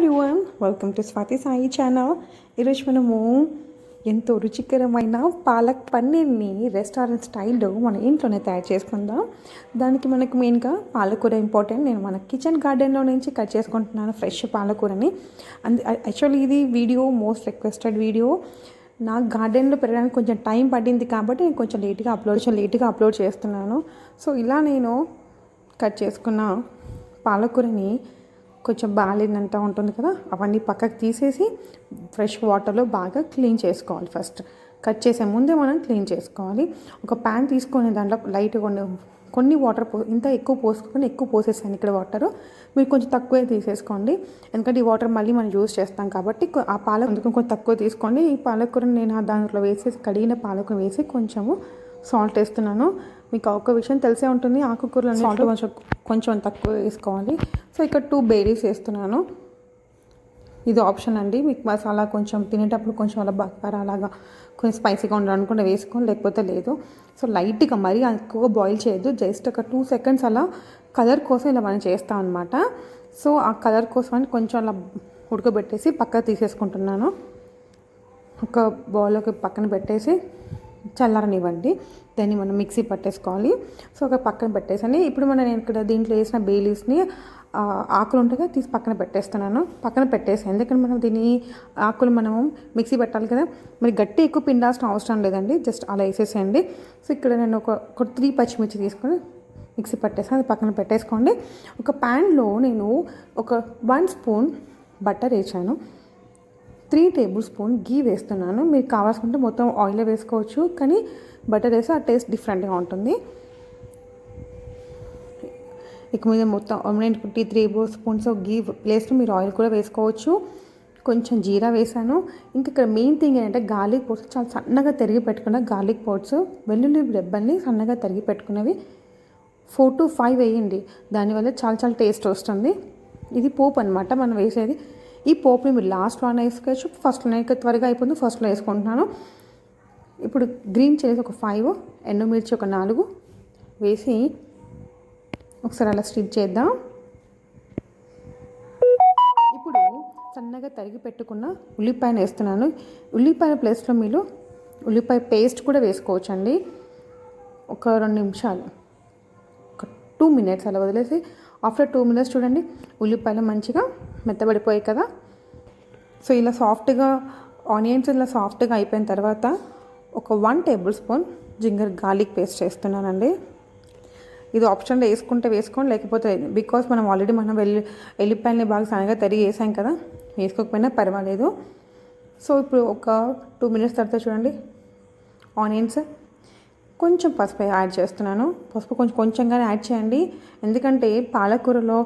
Everyone, welcome to Swathi Sai channel. ఈరోజు మనము ఎంతో రుచికరమైన పాలక్ పన్నీర్ని రెస్టారెంట్ స్టైల్లో మన ఇంట్లోనే తయారు చేసుకుందాం. దానికి మనకు మెయిన్గా పాలకూర ఇంపార్టెంట్. నేను మన కిచెన్ గార్డెన్లో నుంచి కట్ చేసుకుంటున్నాను ఫ్రెష్ పాలకూరని. యాక్చువల్లీ ఇది వీడియో మోస్ట్ రిక్వెస్టెడ్ వీడియో. నా గార్డెన్లో పెరగడానికి కొంచెం టైం పడింది కాబట్టి నేను కొంచెం లేట్గా అప్లోడ్ చేస్తున్నాను. సో ఇలా నేను కట్ చేసుకున్న పాలకూరని కొంచెం బాలినంత ఉంటుంది కదా, అవన్నీ పక్కకు తీసేసి ఫ్రెష్ వాటర్లో బాగా క్లీన్ చేసుకోవాలి. ఫస్ట్ కట్ చేసే ముందే మనం క్లీన్ చేసుకోవాలి. ఒక ప్యాన్ తీసుకొని దాంట్లో లైట్గా కొన్ని వాటర్ ఇంత ఎక్కువ పోసేసాను ఇక్కడ వాటర్. మీరు కొంచెం తక్కువే తీసేసుకోండి, ఎందుకంటే ఈ వాటర్ మళ్ళీ మనం యూజ్ చేస్తాం కాబట్టి. ఆ పాలకూర కొంచెం తక్కువ తీసుకోండి. ఈ పాలకూరని నేను దాంట్లో వేసేసి కడిగిన పాలకూర వేసి కొంచెము సాల్ట్ వేస్తున్నాను. మీకు ఒక విషయం తెలిసే ఉంటుంది, ఆకుకూరలు సాల్ట్ కొంచెం తక్కువ వేసుకోవాలి. సో ఇక్కడ 2 బే లీవ్స్ వేస్తున్నాను. ఇది ఆప్షన్ అండి. మీకు మసాలా కొంచెం తినేటప్పుడు కొంచెం అలా బక్కర అలాగా కొంచెం స్పైసీగా ఉండాలనుకుంటే వేసుకోండి, లేకపోతే లేదు. సో లైట్గా మరీ ఎక్కువగా బాయిల్ చేయొద్దు, జస్ట్ ఒక 2 సెకండ్స్ అలా కలర్ కోసం ఇలా మనం చేస్తాం అనమాట. సో ఆ కలర్ కోసం కొంచెం అలా ఉడకబెట్టేసి పక్కకు తీసేసుకుంటున్నాను. ఒక బౌల్లోకి పక్కన పెట్టేసి చల్లారనివ్వండి. దాన్ని మనం మిక్సీ పట్టేసుకోవాలి. సో ఒక పక్కన పెట్టేసాను. ఇప్పుడు నేను ఇక్కడ దీంట్లో వేసిన బే లీవ్స్ని ఆకులు ఉంటాయి కదా, తీసి పక్కన పెట్టేసాను. ఎందుకంటే మనం దీన్ని ఆకులు మనము మిక్సీ పెట్టాలి కదా, మరి గట్టి ఎక్కువ పిండాల్సిన అవసరం లేదండి, జస్ట్ అలా వేసేసేయండి. సో ఇక్కడ నేను ఒక 3 పచ్చిమిర్చి తీసుకొని మిక్సీ పట్టేసాను, అది పక్కన పెట్టేసుకోండి. ఒక ప్యాన్లో నేను ఒక 1 స్పూన్ బటర్ వేసాను, 3 టేబుల్ స్పూన్ గీ వేస్తున్నాను. మీరు కావాల్సుకుంటే మొత్తం ఆయిల్ వేసుకోవచ్చు, కానీ బటర్ వేస్తే ఆ టేస్ట్ డిఫరెంట్గా ఉంటుంది. ఇక మీద మొత్తం 3 టేబుల్ స్పూన్స్ గీ ప్లేస్లో మీరు ఆయిల్ కూడా వేసుకోవచ్చు. కొంచెం జీరా వేసాను. ఇంకా ఇక్కడ మెయిన్ థింగ్ ఏంటంటే గార్లిక్ పౌడ్స్, చాలా సన్నగా తరిగి పెట్టుకున్న గార్లిక్ పౌడ్స్, వెల్లుల్లి రెబ్బల్ని సన్నగా తరిగి పెట్టుకున్నవి 4 to 5 వేయండి. దానివల్ల చాలా టేస్ట్ వస్తుంది. ఇది పోపు అనమాట మనం వేసేది. ఈ పోపుని మీరు లాస్ట్లో వేసుకోవచ్చు, ఫస్ట్లో త్వరగా అయిపోతుంది, ఫస్ట్లో వేసుకుంటున్నాను. ఇప్పుడు గ్రీన్ చిల్లీస్ ఒక 5, ఎండుమిర్చి ఒక 4 వేసి ఒకసారి అలా స్టిచ్ చేద్దాం. ఇప్పుడు సన్నగా తరిగి పెట్టుకున్న ఉల్లిపాయను వేస్తున్నాను. ఉల్లిపాయ ప్లేస్లో మీరు ఉల్లిపాయ పేస్ట్ కూడా వేసుకోవచ్చు అండి. ఒక 2 నిమిషాలు, ఒక 2 మినిట్స్ అలా వదిలేసి ఆఫ్టర్ 2 మినిట్స్ చూడండి ఉల్లిపాయలు మంచిగా మెత్తబడిపోయాయి కదా. సో ఇలా సాఫ్ట్గా ఆనియన్స్ ఇలా సాఫ్ట్గా అయిపోయిన తర్వాత ఒక 1 tablespoon ginger garlic paste వేస్తున్నానండి. ఇది ఆప్షన్లో వేసుకుంటే వేసుకోండి, లేకపోతే బికాస్ మనం ఆల్రెడీ ఎల్లిపాయలని బాగా సన్నగా తరిగి వేసాం కదా, వేసుకోకపోయినా పర్వాలేదు. సో ఇప్పుడు ఒక 2 మినిట్స్ తర్వాత చూడండి ఆనియన్స్, కొంచెం పసుపు యాడ్ చేస్తున్నాను. పసుపు కొంచెంగానే యాడ్ చేయండి, ఎందుకంటే పాలకూరలో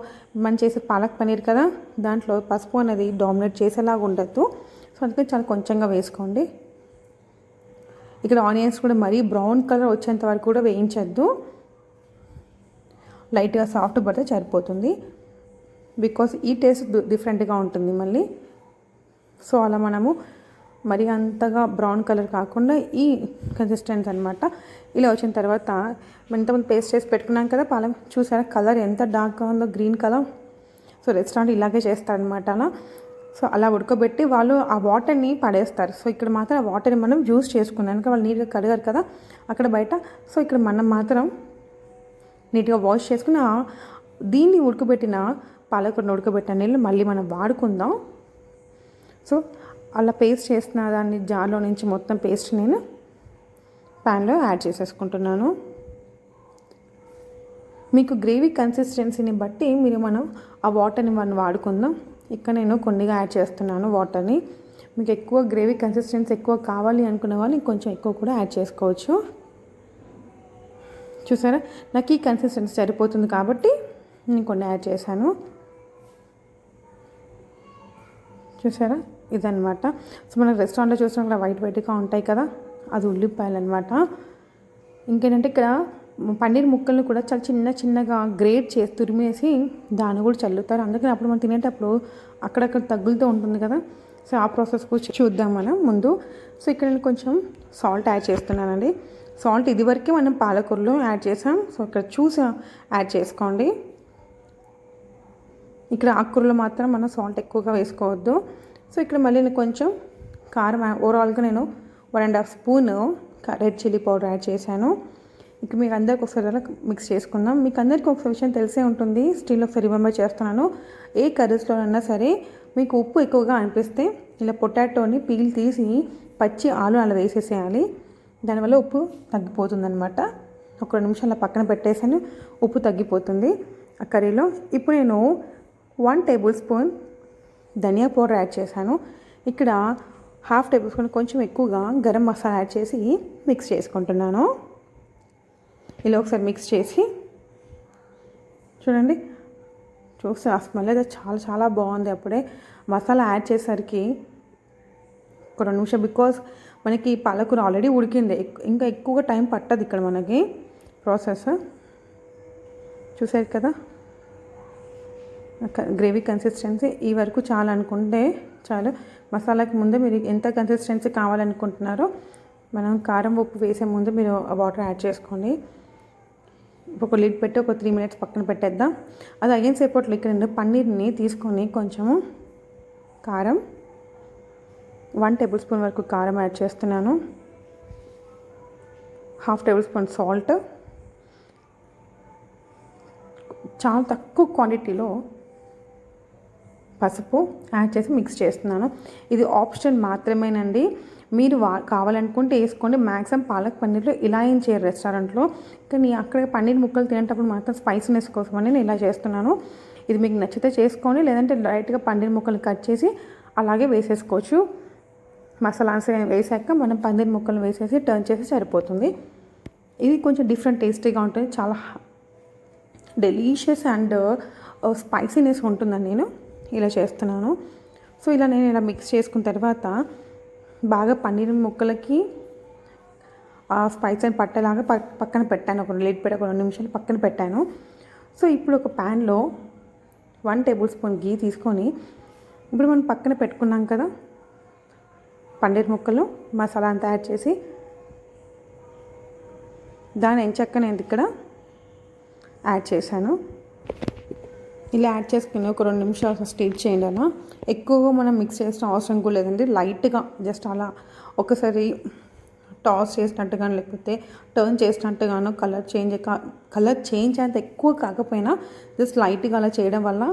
మనం చేసే పాలక్ పన్నీర్ కదా, దాంట్లో పసుపు అనేది డామినేట్ చేసేలాగా ఉండద్దు. సో అందుకని చాలా కొంచెంగా వేసుకోండి. ఇక్కడ ఆనియన్స్ కూడా మరీ బ్రౌన్ కలర్ వచ్చేంత వరకు కూడా వేయించద్దు, లైట్గా సాఫ్ట్ పడితే సరిపోతుంది, బికాస్ ఈ టేస్ట్ డిఫరెంట్గా ఉంటుంది మళ్ళీ. సో అలా మనము మరి అంతగా బ్రౌన్ కలర్ కాకుండా ఈ కన్సిస్టెన్సీ అనమాట. ఇలా వచ్చిన తర్వాత ఇంతమంది పేస్ట్ చేసి పెట్టుకున్నాం కదా పాలక్, చూసారా కలర్ ఎంత డార్క్గా ఉందో, గ్రీన్ కలర్. సో రెస్టారెంట్ ఇలాగే చేస్తారనమాట అలా. సో అలా ఉడకబెట్టి వాళ్ళు ఆ వాటర్ని పడేస్తారు. సో ఇక్కడ మాత్రం ఆ వాటర్ని మనం యూస్ చేసుకున్నాం, ఎందుకంటే వాళ్ళు నీట్గా కడగారు కదా అక్కడ బయట. సో ఇక్కడ మనం మాత్రం నీట్గా వాష్ చేసుకుని దీన్ని ఉడకబెట్టిన పాలకూరను ఉడకబెట్టిన నీళ్ళు మళ్ళీ మనం వాడుకుందాం. సో అలా పేస్ట్ చేసిన దాన్ని జార్లో నుంచి మొత్తం పేస్ట్ నేను ప్యాన్లో యాడ్ చేసేసుకుంటున్నాను. మీకు గ్రేవీ కన్సిస్టెన్సీని బట్టి మనం ఆ వాటర్ని మనం వాడుకుందాం. ఇక్కడ నేను కొన్నిగా యాడ్ చేస్తున్నాను వాటర్ని. మీకు ఎక్కువ గ్రేవీ కన్సిస్టెన్సీ ఎక్కువ కావాలి అనుకునే వాళ్ళు కొంచెం ఎక్కువ కూడా యాడ్ చేసుకోవచ్చు. చూసారా నాకు ఈ కన్సిస్టెన్సీ సరిపోతుంది కాబట్టి నేను కొన్ని యాడ్ చేశాను. చూసారా ఇదనమాట. సో మనం రెస్టారెంట్లో చూసినా కూడా వైట్గా ఉంటాయి కదా, అది ఉల్లిపాయలు అనమాట. ఇంకేంటంటే ఇక్కడ పన్నీర్ ముక్కలను కూడా చాలా చిన్నగా గ్రేట్ చేసి తురిమేసి దాన్ని కూడా చల్లుతారు. అందుకని అప్పుడు మనం తినేటప్పుడు అక్కడక్కడ తగులుతూ ఉంటుంది కదా. సో ఆ ప్రాసెస్ కూడా చూద్దాం మనం ముందు. సో ఇక్కడ నేను కొంచెం సాల్ట్ యాడ్ చేస్తున్నానండి. సాల్ట్ ఇదివరకే మనం పాలకూరలో యాడ్ చేసాం, సో ఇక్కడ చూసి యాడ్ చేసుకోండి. ఇక్కడ ఆకుకూరలో మాత్రం మనం సాల్ట్ ఎక్కువగా వేసుకోవద్దు. సో ఇక్కడ మళ్ళీ నేను కొంచెం కారం ఓవరాల్గా నేను 1.5 spoon red chilli powder add చేశాను. ఇక మీకు అందరికి ఒకసారి అలా మిక్స్ చేసుకుందాం. మీకు అందరికీ ఒక విషయం తెలిసే ఉంటుంది, స్టిల్ ఒకసారి రిమెంబర్ చేస్తున్నాను. ఏ కర్రీస్లోనైనా సరే మీకు ఉప్పు ఎక్కువగా అనిపిస్తే ఇలా పొటాటోని పీల్ తీసి పచ్చి ఆలు అలా వేసేసేయాలి. దానివల్ల ఉప్పు తగ్గిపోతుంది అనమాట. ఒక 2 నిమిషాలు పక్కన పెట్టేసాను, ఉప్పు తగ్గిపోతుంది ఆ కర్రీలో. ఇప్పుడు నేను 1 టేబుల్ స్పూన్ ధనియా పౌడర్ యాడ్ చేశాను. ఇక్కడ 1/2 టేబుల్ స్పూన్ కొంచెం ఎక్కువగా గరం మసాలా యాడ్ చేసి మిక్స్ చేసుకుంటున్నాను. ఇలా ఒకసారి మిక్స్ చేసి చూడండి, చూస్తే ఆ స్మెల్ అయితే చాలా చాలా బాగుంది. అప్పుడే మసాలా యాడ్ చేసేసరికి ఒక 2 నిమిషాలు, బికాజ్ మనకి పాలకూర ఆల్రెడీ ఉడికింది, ఇంకా ఎక్కువగా టైం పట్టదు ఇక్కడ మనకి ప్రాసెస్. చూసారు కదా గ్రేవీ కన్సిస్టెన్సీ ఈ వరకు చాలా అనుకుంటే చాలు. మసాలాకి ముందే మీరు ఎంత కన్సిస్టెన్సీ కావాలనుకుంటున్నారో మనం కారం ఉప్పు వేసే ముందు మీరు వాటర్ యాడ్ చేసుకోండి. ఒక లిడ్ పెట్టి ఒక 3 మినిట్స్ పక్కన పెట్టేద్దాం. అది అయిన సేపట్లో ఇక్కడ నేను పన్నీర్ని తీసుకొని కొంచెము కారం 1 టేబుల్ స్పూన్ వరకు కారం యాడ్ చేస్తున్నాను. 1/2 టేబుల్ స్పూన్ సాల్ట్, చాలా తక్కువ క్వాంటిటీలో పసుపు యాడ్ చేసి మిక్స్ చేస్తున్నాను. ఇది ఆప్షన్ మాత్రమేనండి, మీరు కావాలనుకుంటే వేసుకోండి. మ్యాక్సిమం పాలక్ పన్నీర్లో ఇలా ఏం చేయరు రెస్టారెంట్లో, కానీ అక్కడ పన్నీర్ ముక్కలు తినేటప్పుడు మాత్రం స్పైసీనెస్ కోసమని నేను ఇలా చేస్తున్నాను. ఇది మీకు నచ్చితే చేసుకోండి, లేదంటే డైరెక్ట్గా పన్నీర్ ముక్కలు కట్ చేసి అలాగే వేసేసుకోవచ్చు. మసాలాస్ వేసాక మనం పన్నీర్ ముక్కలు వేసేసి టర్న్ చేసి సరిపోతుంది. ఇది కొంచెం డిఫరెంట్ టేస్టీగా ఉంటుంది, చాలా డెలీషియస్ అండ్ స్పైసీనెస్ ఉంటుందని నేను ఇలా చేస్తున్నాను. సో ఇలా నేను ఇలా మిక్స్ చేసుకున్న తర్వాత బాగా పన్నీర్ ముక్కలకి ఆ స్పైస్ అని పట్టేలాగా పక్కన పెట్టాను. ఒక లిడ్ పెట్టి ఒక 2 నిమిషాలు పక్కన పెట్టాను. సో ఇప్పుడు ఒక ప్యాన్లో 1 టేబుల్ స్పూన్ గీ తీసుకొని ఇప్పుడు మనం పక్కన పెట్టుకున్నాం కదా పన్నీర్ ముక్కలు, మసాలా అంతా యాడ్ చేసి దాన్ని ఎంచక్క నేను ఇక్కడ యాడ్ చేశాను. ఇలా యాడ్ చేసుకుని ఒక 2 నిమిషాలు స్టీర్ చేయండి. అలా ఎక్కువగా మనం మిక్స్ చేసిన అవసరం కూడా లేదండి, లైట్గా జస్ట్ అలా ఒకసారి టాస్ చేసినట్టుగాను లేకపోతే టర్న్ చేసినట్టుగాను కలర్ చేంజ్ అంత ఎక్కువ కాకపోయినా జస్ట్ లైట్గా అలా చేయడం వల్ల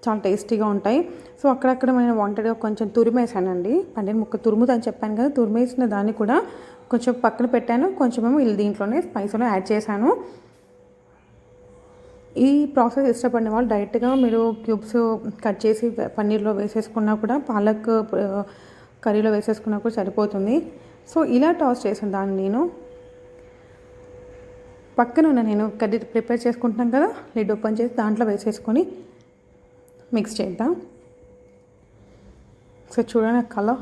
చాలా టేస్టీగా ఉంటాయి. సో అక్కడక్కడ నేను వాంటెడ్గా కొంచెం తురిమేసానండి, పన్నీర్ ముక్క తురుముదని చెప్పాను కదా, తురిమేసిన దాన్ని కూడా కొంచెం పక్కన పెట్టాను, కొంచెమేమో దీంట్లోనే స్పైస్లో యాడ్ చేశాను. ఈ ప్రాసెస్ ఇష్టపడిన వాళ్ళు డైరెక్ట్గా మీరు క్యూబ్స్ కట్ చేసి పన్నీర్లో వేసేసుకున్నా కూడా, పాలక్ కర్రీలో వేసేసుకున్నా కూడా సరిపోతుంది. సో ఇలా టాస్ చేసిన దాన్ని నేను పక్కన నేను కర్రీ ప్రిపేర్ చేసుకుంటున్నాను కదా, లిడ్ ఓపెన్ చేసి దాంట్లో వేసేసుకొని మిక్స్ చేద్దాం. సో చూడండి కలర్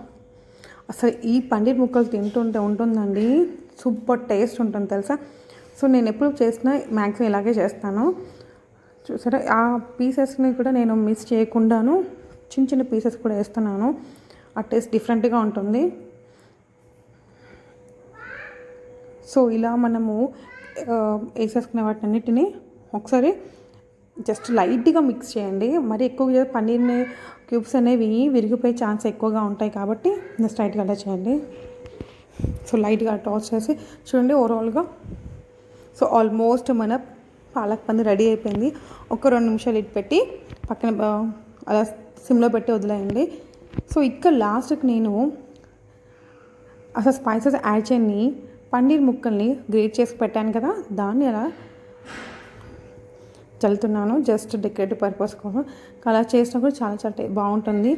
అసలు ఈ పన్నీర్ ముక్కలు తింటుంటే ఉంటుందండి, సూపర్ టేస్ట్ ఉంటుంది తెలుసా. సో నేను ఎప్పుడు చేసినా మ్యాక్సిమం ఇలాగే చేస్తాను. చూసారా ఆ పీసెస్ని కూడా నేను మిస్ చేయకుండాను చిన్న చిన్న పీసెస్ కూడా వేస్తున్నాను, ఆ టేస్ట్ డిఫరెంట్గా ఉంటుంది. సో ఇలా మనము వేసేసుకునే వాటన్నిటిని ఒకసారి జస్ట్ లైట్గా మిక్స్ చేయండి. మరి ఎక్కువ పన్నీర్ని క్యూబ్స్ అనేవి విరిగిపోయే ఛాన్స్ ఎక్కువగా ఉంటాయి కాబట్టి జస్ట్ లైట్గా అలా చేయండి. సో లైట్గా టాస్ చేసి చూడండి ఓవరాల్గా. సో ఆల్మోస్ట్ మన పాలక్ పన్నీర్ రెడీ అయిపోయింది. ఒక 2 నిమిషాలు ఇటు పెట్టి పక్కన అలా సిమ్లో పెట్టి వదిలేయండి. సో ఇక్కడ లాస్ట్కి నేను అసలు స్పైసెస్ యాడ్ చేయని పన్నీర్ ముక్కల్ని గ్రేట్ చేసి పెట్టాను కదా, దాన్ని అలా చల్లుతున్నాను జస్ట్ డెకరేటివ్ పర్పస్ కోసం. అలా చేసినా కూడా చాలా చాలా బాగుంటుంది.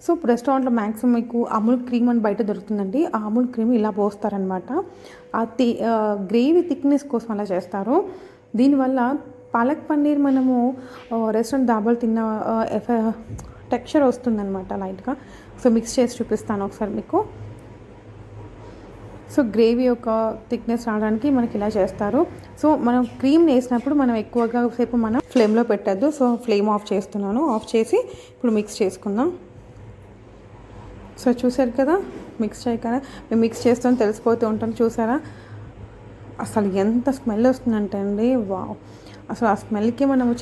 సో రెస్టారెంట్లో మ్యాక్సిమం మీకు అమూల్ క్రీమ్ అని బయట దొరుకుతుందండి, ఆ అమూల్ క్రీమ్ ఇలా పోస్తారనమాట. ఆ గ్రేవీ థిక్నెస్ కోసం అలా చేస్తారు. దీనివల్ల పాలక్ పన్నీర్ మనము రెస్టారెంట్ దాబాలు తిన్న టెక్స్చర్ వస్తుందన్నమాట లైట్గా. సో మిక్స్ చేసి చూపిస్తాను ఒకసారి మీకు. సో గ్రేవీ యొక్క థిక్నెస్ రావడానికి మనకి ఇలా చేస్తారు. సో మనం క్రీమ్ వేసినప్పుడు మనం ఎక్కువగా సేపు మనం ఫ్లేమ్లో పెట్టద్దు. సో ఫ్లేమ్ ఆఫ్ చేస్తున్నాను, ఆఫ్ చేసి ఇప్పుడు మిక్స్ చేసుకుందాం. సో చూసారు కదా మిక్స్ చేయకుండా మేము మిక్స్ చేస్తాం తెలిసిపోతూ ఉంటాం. చూసారా అసలు ఎంత స్మెల్ వస్తుందంటే అండి, వా అసలు ఆ స్మెల్కి మనము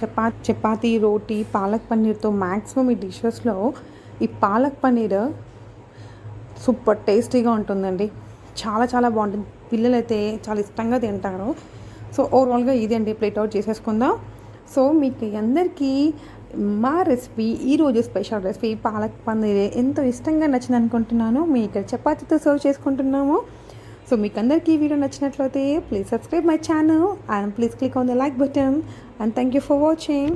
చపాతీ రోటీ పాలక్ పన్నీర్తో మ్యాక్సిమం ఈ డిషెస్లో ఈ పాలక్ పన్నీర్ సూపర్ టేస్టీగా ఉంటుందండి. చాలా చాలా బాగుంటుంది. పిల్లలైతే చాలా ఇష్టంగా తింటారు. సో ఓవరాల్గా ఇది అండి, ప్లేట్ అవుట్ చేసేసుకుందాం. సో మీకు అందరికీ మా రెసిపీ, ఈరోజు స్పెషల్ రెసిపీ పాలక్ పన్నీర్ ఎంతో ఇష్టంగా నచ్చింది అనుకుంటున్నాను. మేము ఇక్కడ చపాతీతో సర్వ్ చేసుకుంటున్నాము. సో మీకు అందరికీ ఈ వీడియో నచ్చినట్లయితే please subscribe my channel and please click on the like button and thank you for watching.